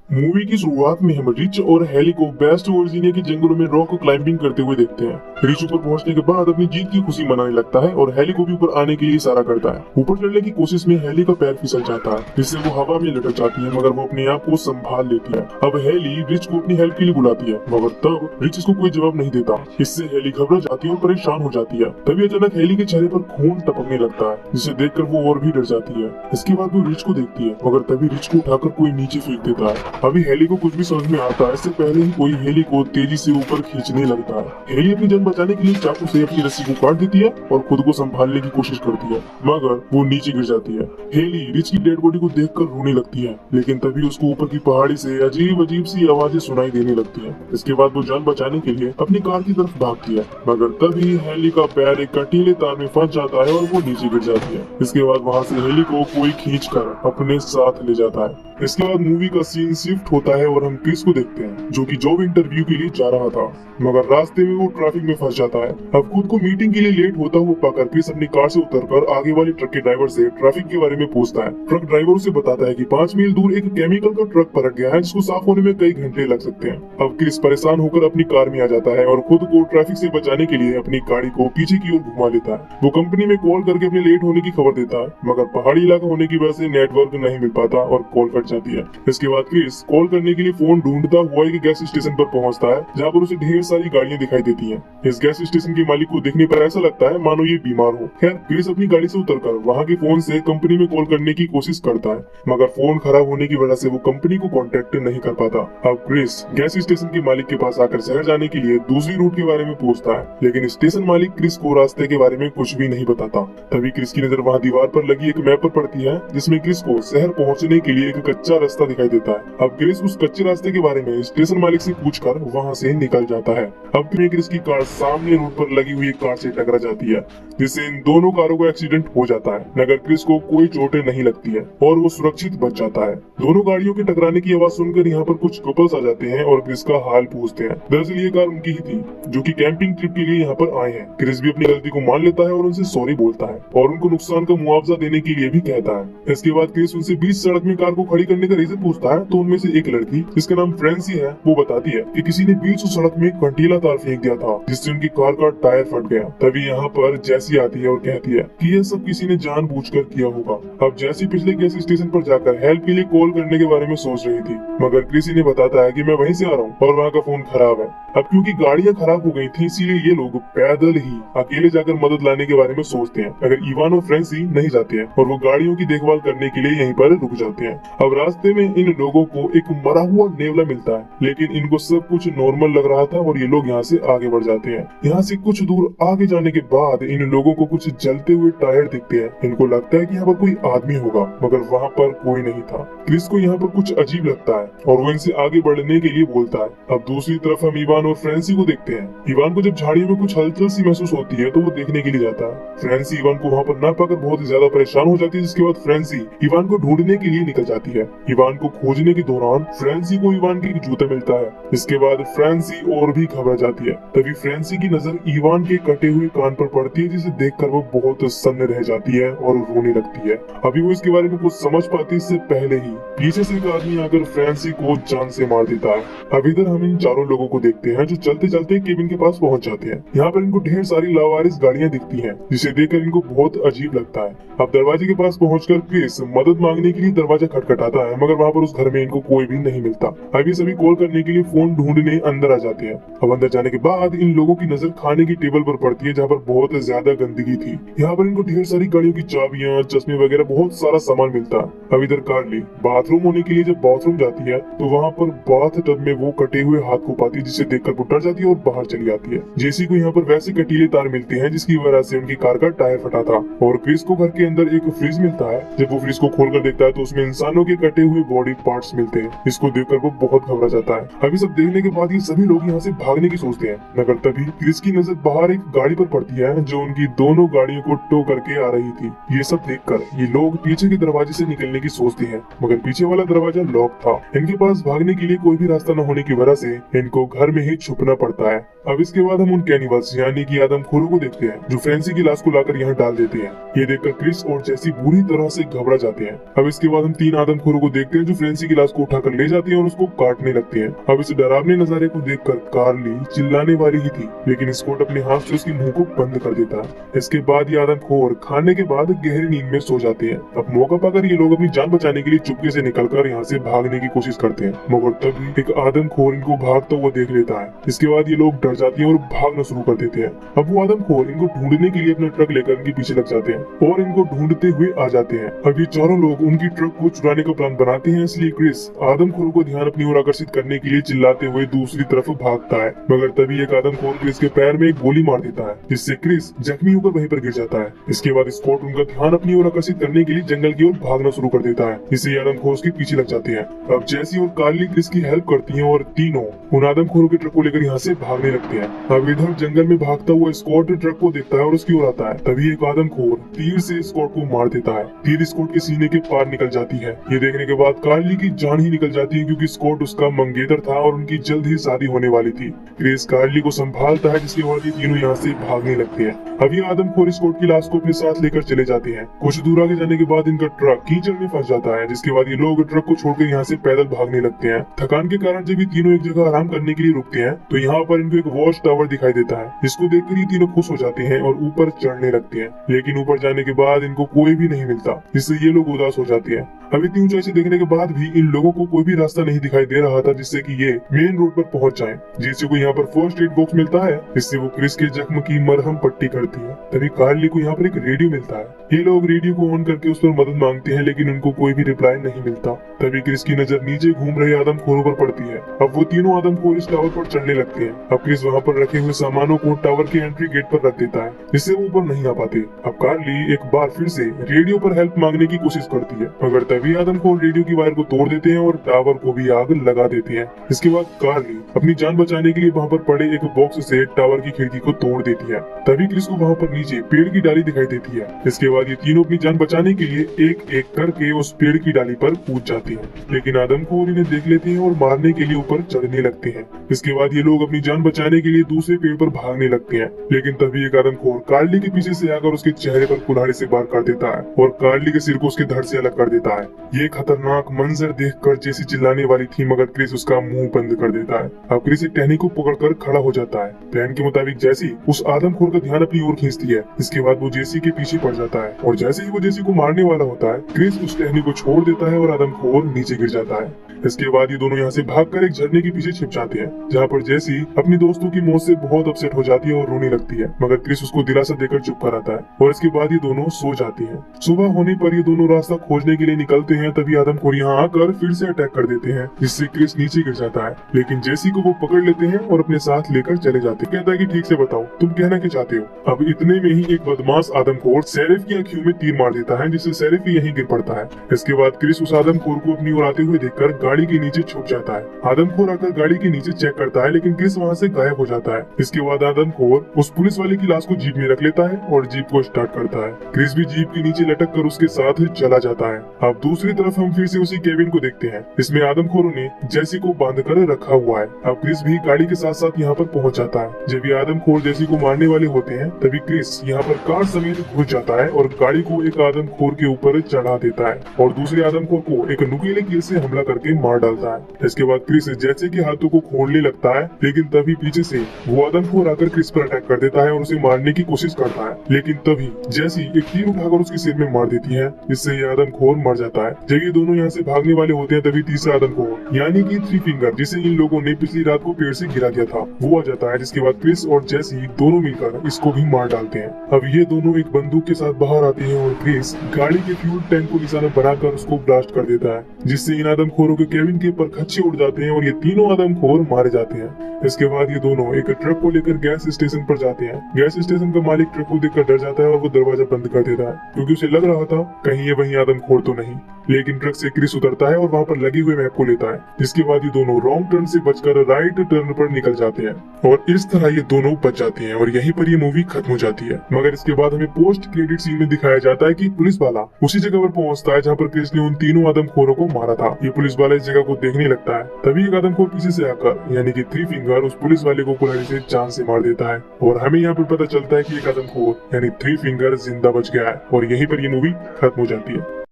Movie की शुरुआत में हम रिच और हेली को वेस्ट वर्जीनिया के जंगलों में रॉक क्लाइंबिंग करते हुए देखते हैं। रिच ऊपर पहुंचने के बाद अपनी जीत की खुशी मनाने लगता है और हेली को भी ऊपर आने के लिए इशारा करता है। ऊपर चढ़ने की कोशिश में हेली का पैर फिसल जाता है, जिससे वो हवा में लटक जाती है, मगर वो अपने आप को संभाल लेती है। अब हेली रिच को अपनी हेल्प के लिए बुलाती है, मगर तब रिच इसको कोई जवाब नहीं देता। इससे हेली घबरा जाती है और परेशान हो जाती है। तभी अचानक हेली के चेहरे पर खून टपकने लगता है, जिसे देखकर वो और भी डर जाती है। इसके बाद वो रिच को देखती है, मगर तभी रिच को उठाकर कोई नीचे फेंक देता है। अभी हेली को कुछ भी समझ में आता है इससे पहले ही कोई हेली को तेजी से ऊपर खींचने लगता है। हेली अपनी जान बचाने के लिए चाकू से अपनी रस्सी को काट देती है और खुद को संभालने की कोशिश करती है, मगर वो नीचे गिर जाती है। हेली रिच की डेड बॉडी को देखकर रोने लगती है, लेकिन तभी उसको ऊपर की पहाड़ी से अजीब अजीब सी आवाजें सुनाई देने लगती है। इसके बाद वो जान बचाने के लिए अपनी कार की तरफ भागती है, मगर तभी हेली का पैर एक कंटीले तार में फंस जाता है और वो नीचे गिर जाती है। इसके बाद वहाँ से हेली को कोई खींच कर अपने साथ ले जाता है। इसके बाद मूवी का सीन शिफ्ट होता है और हम क्रिस को देखते हैं, जो कि जॉब इंटरव्यू के लिए जा रहा था, मगर रास्ते में वो ट्रैफिक में फंस जाता है। अब खुद को मीटिंग के लिए लेट होता हुआ पाकर क्रिस अपनी कार से उतरकर आगे वाले ट्रक के ड्राइवर से ट्रैफिक के बारे में पूछता है। ट्रक ड्राइवर उसे बताता है कि 5 मील दूर एक केमिकल का ट्रक पलट गया है, जिसको साफ होने में कई घंटे लग सकते हैं। अब क्रिस परेशान होकर अपनी कार में आ जाता है और खुद को ट्रैफिक से बचाने के लिए अपनी गाड़ी को पीछे की ओर घुमा लेता है। वो कंपनी में कॉल करके अपने लेट होने की खबर देता है, मगर पहाड़ी इलाका होने की वजह से नेटवर्क नहीं मिल पाता और कॉल कट जाती है। इसके बाद क्रिस कॉल करने के लिए फोन ढूंढता हुआ एक गैस स्टेशन पर पहुंचता है, जहां पर उसे ढेर सारी गाड़ियां दिखाई देती हैं। इस गैस स्टेशन के मालिक को देखने पर ऐसा लगता है मानो ये बीमार हो। खैर, क्रिस अपनी गाड़ी से उतरकर वहां के फोन से कंपनी में कॉल करने की कोशिश करता है, मगर फोन खराब होने की वजह से वो कंपनी को कांटेक्ट नहीं कर पाता। अब क्रिस गैस स्टेशन के मालिक के पास आकर शहर जाने के लिए दूसरी रूट के बारे में पूछता है, लेकिन स्टेशन मालिक क्रिस को रास्ते के बारे में कुछ भी नहीं बताता। तभी क्रिस की नजर वहाँ दीवार पर लगी एक मैप पर पड़ती है, जिसमें क्रिस को शहर पहुँचने के लिए एक कच्चा रास्ता दिखाई देता है। अब क्रिस उस कच्चे रास्ते के बारे में स्टेशन मालिक से पूछकर वहां से निकल जाता है। अब क्रिस की कार सामने रोड पर लगी हुई कार से टकरा जाती है, जिससे इन दोनों कारों का एक्सीडेंट हो जाता है, मगर क्रिस को कोई चोटें नहीं लगती है और वो सुरक्षित बच जाता है। दोनों गाड़ियों के टकराने की आवाज सुनकर यहाँ पर कुछ कपल्स आ जाते हैं और क्रिस का हाल पूछते हैं। दरअसल ये कार उनकी ही थी, जो कि कैंपिंग ट्रिप के लिए यहाँ पर आए हैं। क्रिस भी अपनी गलती को मान लेता है और उनसे सॉरी बोलता है और उनको नुकसान का मुआवजा देने के लिए भी कहता है। इसके बाद क्रिस उनसे बीच सड़क में कार को खड़ी करने का रीजन पूछता है, तो उनमें से एक लड़की, जिसका नाम फ्रेंसी है, वो बताती है कि किसी ने बीच सड़क में कंटीला तार फेंक दिया था, जिससे उनकी कार का टायर फट गया। तभी यहाँ पर जैसी आती है और कहती है कि यह सब किसी ने जानबूझकर किया होगा। अब जैसी पिछले गैस स्टेशन पर जाकर हेल्प के लिए कॉल करने के बारे में सोच रही थी, मगर क्रिसी ने बताता है कि मैं वहीं से आ रहा हूँ और वहाँ का फोन खराब है। अब क्योंकि गाड़ियाँ खराब हो गई थी, इसीलिए ये लोग पैदल ही अकेले जाकर मदद लाने के बारे में सोचते हैं, अगर इवान और फ्रेंसी नहीं जाते हैं, और वो गाड़ियों की देखभाल करने के लिए यहीं पर रुक जाते हैं। अब रास्ते में इन लोगों को एक मरा हुआ नेवला मिलता है, लेकिन इनको सब कुछ नॉर्मल लग रहा था और ये लोग यहाँ से आगे बढ़ जाते हैं। यहाँ से कुछ दूर आगे जाने के बाद इन लोगों को कुछ जलते हुए टायर दिखते हैं। इनको लगता है कि यहाँ पर कोई आदमी होगा, मगर वहाँ पर कोई नहीं था। क्रिस को यहाँ पर कुछ अजीब लगता है और वो इनसे आगे बढ़ने के लिए बोलता है। अब दूसरी तरफ हम इवान और फ्रेंसी को देखते हैं। इवान को जब झाड़ियों में कुछ हलचल सी महसूस होती है, तो वो देखने के लिए जाता है। फ्रेंसी इवान को वहाँ पर न पाकर बहुत ज्यादा परेशान हो जाती है, जिसके बाद फ्रेंसी इवान को ढूंढने के लिए निकल जाती है। इवान को खोजने के दौरान फ्रेंसी को इवान के जूता मिलता है। इसके बाद फ्रेंसी और भी घबरा जाती है। तभी फ्रेंसी की नजर इवान के कटे हुए कान पर पड़ती है, जिसे देखकर वो बहुत सन्न रह जाती है और रोने लगती है। अभी वो इसके बारे में कुछ समझ पाती इससे पहले ही पीछे से एक आदमी आकर फ्रेंसी को जान से मार देता है। अब इधर हम इन चारों लोगों को देखते हैं, जो चलते चलते केबिन के पास पहुंच जाते हैं। यहाँ पर इनको ढेर सारी लावारिस गाड़ियां दिखती हैं, जिसे देखकर इनको बहुत अजीब लगता है। अब दरवाजे के पास पहुंचकर क्रिस मदद मांगने के लिए दरवाजा खटखटाता है, मगर वहाँ पर उस घर में इनको कोई भी नहीं मिलता। अभी सभी कॉल करने के लिए फोन ढूंढने अंदर आ जाते हैं। अब अंदर जाने के बाद इन लोगों की नजर खाने की टेबल पर पड़ती है, जहाँ पर बहुत ज्यादा गंदगी थी। यहाँ पर इनको ढेर सारी गाड़ियों की चाबियां, चश्मे वगैरह बहुत सारा सामान मिलता है। अब इधर कार्ली बाथरूम होने के लिए जब बाथरूम जाती है, तो वहाँ पर बाथ टब में वो कटे हुए हाथ को पाती है, जिसे देखकर वो डर जाती है और बाहर चली जाती है। जेसी को यहाँ पर वैसे कटीले तार मिलते हैं, जिसकी वजह से उनकी कार का टायर फटा था। और क्रिस को घर के अंदर एक फ्रिज मिलता है। जब वो फ्रिज को खोलकर देखता है, तो उसमें इंसानों के कटे हुए बॉडी पार्ट्स मिलते हैं। इसको देखकर वो बहुत घबरा जाता है। अभी सब देखने के बाद ये सभी लोग यहाँ से भागने की सोचते हैं, मगर तभी क्रिस की नजर बाहर एक गाड़ी पर पड़ती है, जो उनकी दोनों गाड़ियों को टो करके आ रही थी। ये सब देखकर ये लोग पीछे के दरवाजे से निकलने की सोचते हैं, मगर पीछे वाला दरवाजा लॉक था। इनके पास भागने के लिए कोई भी रास्ता न होने की वजह से इनको घर में ही छुपना पड़ता है। अब इसके बाद हम उन कैनिबल्स यानी कि आदमखोरों को देखते हैं, जो फ्रेंसी की लाश को लाकर यहाँ डाल देते हैं। ये देखकर क्रिस और जेसी बुरी तरह से घबरा जाते हैं। अब इसके बाद हम 3 आदमखोरों को देखते हैं, जो फ्रेंसी की लाश को उठाकर ले जाती है और उसको काटने लगती है। अब इस डरावने नजारे को देखकर कार्ली चिल्लाने वाली ही थी, लेकिन स्कॉट अपने हाथ से उसके मुंह को बंद कर देता है। इसके बाद ये आदमखोर खाने के बाद गहरी नींद में सो जाते हैं। अब मौका पाकर ये लोग अपनी जान बचाने के लिए चुपके से निकलकर यहाँ से भागने की कोशिश करते हैं, मगर तभी एक आदमखोर इनको भागता हुआ देख लेता है। इसके बाद ये लोग डर जाते हैं और भागना शुरू कर देते हैं। अब वो आदमखोर इनको ढूंढने के लिए अपना ट्रक लेकर इनके पीछे लग जाते हैं और इनको ढूंढते हुए आ जाते हैं। अब ये चारों लोग उनकी ट्रक को चुराने का प्लान बनाते हैं, इसलिए क्रिस आदमखोरों को ध्यान अपनी ओर आकर्षित करने के लिए चिल्लाते हुए दूसरी तरफ भागता है, मगर तभी एक आदमखोर क्रिस के पैर में एक गोली मार देता है, जिससे क्रिस जख्मी होकर वहीं पर गिर जाता है। इसके बाद स्कॉट उनका ध्यान अपनी ओर आकर्षित करने के लिए जंगल की ओर भागना शुरू कर देता है, इससे आदमखोर उसके पीछे लग जाते हैं। अब जैसी और कार्ली क्रिस की हेल्प करती हैं और तीनों उन आदमखोरों के ट्रक को लेकर यहाँ से भागने लगते हैं। अब इधर जंगल में भागता हुआ स्कॉट ट्रक को देखता है और उसकी ओर आता है, तभी एक आदमखोर तीर से स्कॉट को मार देता है। तीर स्कॉट के सीने के पार निकल जाती है। ये देखने के बाद कार्ली की जान ही निकल जाती है, क्योंकि स्कॉट उसका मंगेतर था और उनकी जल्द ही शादी होने वाली थी। क्रिस कार्ली को संभालता है, जिसके बाद ये तीनों यहाँ से भागने लगते हैं। अब ये आदमखोर स्कॉट की लाश को अपने साथ लेकर चले जाते हैं। कुछ दूर आगे जाने के बाद इनका ट्रक कीचड़ में फंस जाता है, जिसके बाद ये लोग ट्रक को छोड़कर यहाँ से पैदल भागने लगते हैं। थकान के कारण जब ये तीनों एक जगह आराम करने के लिए रुकते हैं, तो यहाँ पर इनको एक वॉच टावर दिखाई देता है, जिसको देखकर ये तीनों खुश हो जाते हैं और ऊपर चढ़ने लगते हैं। लेकिन ऊपर जाने के बाद इनको कोई भी नहीं मिलता, जिससे ये लोग उदास हो जाते हैं। अब इतनी ऊंचाई से देखने के बाद भी इन लोगों को कोई भी रास्ता नहीं दिखाई दे रहा था, जिससे कि ये मेन रोड पर पहुंच जाएं। जेसी को यहाँ पर फर्स्ट एड बॉक्स मिलता है, जिससे वो क्रिस के जख्म की मरहम पट्टी करती है। तभी कार्ली को यहाँ पर एक रेडियो मिलता है। ये लोग रेडियो को ऑन करके उस पर मदद मांगते हैं, लेकिन उनको कोई भी रिप्लाई नहीं मिलता। तभी क्रिस की नजर नीचे घूम रहे आदमखोरों पर पड़ती है। अब वो तीनों आदमखोर इस टावर पर चढ़ने लगते हैं। अब क्रिस वहाँ पर रखे हुए सामानों को टावर के एंट्री गेट पर रख देता है, जिससे वो ऊपर नहीं आ पाते। अब कार्ली एक बार फिर से रेडियो पर हेल्प मांगने की कोशिश करती है, मगर तभी आदमखोर रेडियो की वायर को तोड़ देते हैं और टावर को भी आग लगा देते हैं। इसके बाद कार्ली अपनी जान बचाने के लिए वहाँ पर पड़े एक बॉक्स से टावर की खिड़की को तोड़ देती है। तभी क्रिस को वहाँ पर नीचे पेड़ की डाली दिखाई देती है। इसके बाद ये तीनों अपनी जान बचाने के लिए एक एक करके उस पेड़ की डाली पर कूद जाती है, लेकिन आदमखोर इन्हें देख लेते हैं और मारने के लिए ऊपर चढ़ने लगते हैं। इसके बाद ये लोग अपनी जान बचाने के लिए दूसरे पेड़ पर भागने लगते हैं, लेकिन तभी एक आदमखोर कार्ली के पीछे से आकर उसके चेहरे पर कुल्हाड़ी से वार कर देता है और कार्ली के सिर को उसके धड़ से अलग कर देता है। ये खतरनाक मंजर देखकर जेसी चिल्लाने वाली थी, मगर क्रिस उसका मुंह बंद कर देता है। अब क्रिस एक टहनी को पकड़कर खड़ा हो जाता है। प्लान के मुताबिक जेसी उस आदमखोर का ध्यान अपनी ओर खींचती है। इसके बाद वो जेसी के पीछे पड़ जाता है और जैसे ही वो जेसी को मारने वाला होता है, क्रिस उस टहनी को छोड़ देता है और आदमखोर नीचे गिर जाता है। इसके बाद ये दोनों यहाँ से भागकर एक झरने के पीछे छिप जाते हैं, जहाँ पर जेसी अपनी दोस्तों की मौत से बहुत अपसेट हो जाती है और रोने लगती है, मगर क्रिस उसको दिलासा देकर चुप कराता है और इसके बाद ये दोनों सो जाती हैं। सुबह होने पर ये दोनों रास्ता खोजने के लिए निकलते हैं, तभी आदमखोर यहाँ आकर फिर से अटैक कर देते हैं, जिससे क्रिस नीचे गिर जाता है। लेकिन जेसी को वो पकड़ लेते हैं और अपने साथ लेकर चले जाते हैं। कहता है कि ठीक से बताओ तुम कहना क्या चाहते हो। अब इतने में ही एक बदमाश आदमखोर शेरिफ की आंखों में तीर मार देता है, जिससे शेरिफ भी यहीं गिर पड़ता है। इसके बाद क्रिस उस आदमखोर को अपनी ओर आते हुए देखकर गाड़ी के नीचे छुप जाता है। आदमखोर आकर गाड़ी के नीचे चेक करता है, लेकिन क्रिस वहाँ से गायब हो जाता है। इसके बाद आदमखोर उस पुलिस वाले की लाश को जीप में रख लेता है और जीप को स्टार्ट करता है। क्रिस भी जीप के नीचे लटक कर उसके साथ चला जाता है। अब दूसरी तरफ हम फिर से उसी केबिन को देखते हैं। इसमें आदमखोरों ने जेसी को बांध कर रखा हुआ है। अब क्रिस भी गाड़ी के साथ साथ यहाँ पर पहुँच जाता है। जब ये आदमखोर जेसी को मारने वाले होते हैं, तभी क्रिस यहाँ पर कार समेत घुस जाता है और गाड़ी को एक आदमखोर के ऊपर चढ़ा देता है और दूसरे आदमखोर को एक नुकीले कील से हमला करके मार डालता है। इसके बाद क्रिस जेसी के हाथों को खोलने लगता है, लेकिन तभी पीछे से वो आदमखोर आकर क्रिस पर अटैक कर देता है और उसे मारने की कोशिश करता है, लेकिन तभी जेसी एक तीर उठाकर उसके सिर में मार देती है, जिससे ये आदमखोर मर जाता है। जब ये दोनों यहाँ से भागने वाले होते हैं, तभी तीसरा आदमखोर यानी कि थ्री फिंगर, जिसे इन लोगों ने पिछली रात को पेड़ से गिरा दिया था, वो आ जाता है। जिसके बाद क्रिस और जेसी दोनों मिलकर इसको भी मार डालते हैं। अब ये दोनों एक बंदूक के साथ बाहर आते हैं और क्रिस गाड़ी के फ्यूल टैंक को निशाना बनाकर उसको ब्लास्ट कर देता है, जिससे इन आदमखोरों के केबिन के परखच्चे उड़ जाते हैं और ये तीनों आदमखोर मारे जाते हैं। इसके बाद ये दोनों एक ट्रक को लेकर गैस स्टेशन पर जाते हैं। गैस स्टेशन का मालिक ट्रक को देखकर डर जाता है और वो दरवाजा बंद कर देता है, क्योंकि उसे लग रहा था कहीं ये वही आदमखोर तो नहीं। लेकिन ट्रक से क्रिस उतरता है और वहाँ पर लगे हुए मैप को लेता है। जिसके बाद ये दोनों रॉन्ग टर्न से बचकर राइट टर्न पर निकल जाते हैं और इस तरह ये दोनों बच जाते हैं और यहीं पर ये मूवी खत्म हो जाती है। मगर इसके बाद हमें पोस्ट क्रेडिट सीन में दिखाया जाता है कि पुलिस वाला उसी जगह पर पहुंचता है जहाँ पर क्रिस ने उन तीनों आदमखोरों को मारा था। ये पुलिस वाला इस जगह को देखने लगता है, तभी एक आदमखोर पीछे से आकर यानी कि थ्री फिंगर उस पुलिस वाले को कुल्हाड़ी से जान से मार देता है और हमें यहाँ पर पता चलता है कि एक आदमखोर यानी थ्री फिंगर जिंदा बच गया है और यहीं पर ये मूवी खत्म हो जाती है।